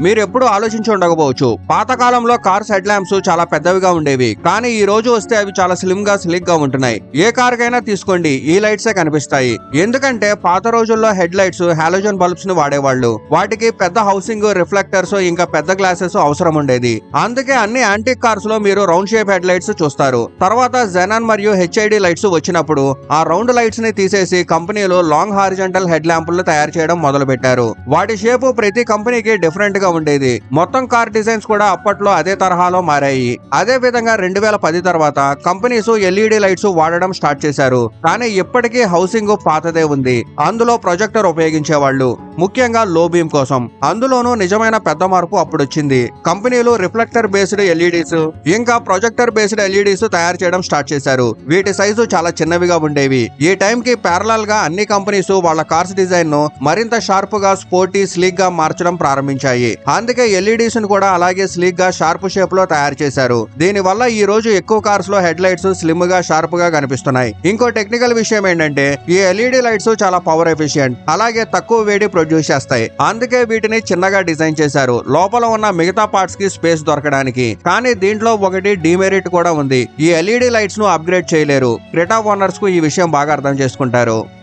మీరు ఎప్పుడు ఆలోచించి ఉండకపోవచ్చు, పాతకాలంలో కార్స్ హెడ్ ల్యాంప్స్ చాలా పెద్దవిగా ఉండేవి, కానీ ఈ రోజు వస్తే అవి చాలా స్లిక్ గా ఉంటున్నాయి. ఏ కార్ కైనా తీసుకోండి, ఈ లైట్సే కనిపిస్తాయి. ఎందుకంటే పాత రోజుల్లో హెడ్ లైట్స్ హాలోజన్ బల్బ్స్ ని వాడేవాళ్ళు. వాటికి పెద్ద హౌసింగ్, రిఫ్లెక్టర్స్, ఇంకా పెద్ద గ్లాసెస్ అవసరం ఉండేది. అందుకే అన్ని యాంటిక్ కార్స్ లో మీరు రౌండ్ షేప్ హెడ్ లైట్స్ చూస్తారు. తర్వాత జెనాన్ మరియు హెచ్ఐడి లైట్స్ వచ్చినప్పుడు ఆ రౌండ్ లైట్స్ ని తీసేసి కంపెనీలు లాంగ్ హారిజంటల్ హెడ్ ల్యాంపులు తయారు చేయడం మొదలు పెట్టారు. వాటి షేపు ప్రతి కంపెనీకి డిఫరెంట్ గా ఉండేది. మొత్తం కార్ డిజైన్స్ కూడా అప్పట్లో అదే తరహాలో మారాయి. అదే విధంగా 2010 తర్వాత కంపెనీస్ ఎల్ఈడి లైట్స్ వాడడం స్టార్ట్ చేశారు. కానీ ఇప్పటికీ హౌసింగ్ పాతదే ఉంది. అందులో ప్రొజెక్టర్ ఉపయోగించేవాళ్ళు, ముఖ్యంగా లో బీమ్ కోసం. అందులోనూ నిజమైన పెద్ద మార్పు అప్పుడు వచ్చింది. కంపెనీలు రిఫ్లెక్టర్ బేస్డ్ ఎల్ఈడీస్ ఇంకా ప్రొజెక్టర్ బేస్డ్ ఎల్ఈడీస్ తయారు చేయడం స్టార్ట్ చేశారు. వీటి సైజు చాలా చిన్నవిగా ఉండేవి. ఈ టైం కి ప్యారలల్ గా అన్ని కంపెనీస్ వాళ్ళ కార్స్ డిజైన్ ను మరింత షార్ప్ గా, స్పోర్టీ, స్లీక్ గా మార్చడం ప్రారంభించాయి. అందుకే ఎల్ఈడీస్ ను కూడా అలాగే స్లీక్ గా, షార్ప్ షేప్ లో తయారు చేశారు. దీని వల్ల ఈ రోజు ఎక్కువ కార్స్ లో హెడ్ లైట్స్ స్లిమ్ గా, షార్ప్ గా కనిపిస్తున్నాయి. ఇంకో టెక్నికల్ విషయం ఏంటంటే ఈ ఎల్ఈడి లైట్స్ చాలా పవర్ ఎఫిషియెంట్, అలాగే తక్కువ వేడి ప్రొడ్యూస్ చేస్తాయి. అందుకే వీటిని చిన్నగా డిజైన్ చేశారు, లోపల ఉన్న మిగతా పార్ట్స్ కి స్పేస్ దొరకడానికి. కానీ దీంట్లో ఒకటి డిమెరిట్ కూడా ఉంది. ఈ ఎల్ఈడి లైట్స్ ను అప్గ్రేడ్ చేయలేరు. క్రెటా ఓనర్స్ కు ఈ విషయం బాగా అర్థం చేసుకుంటారు.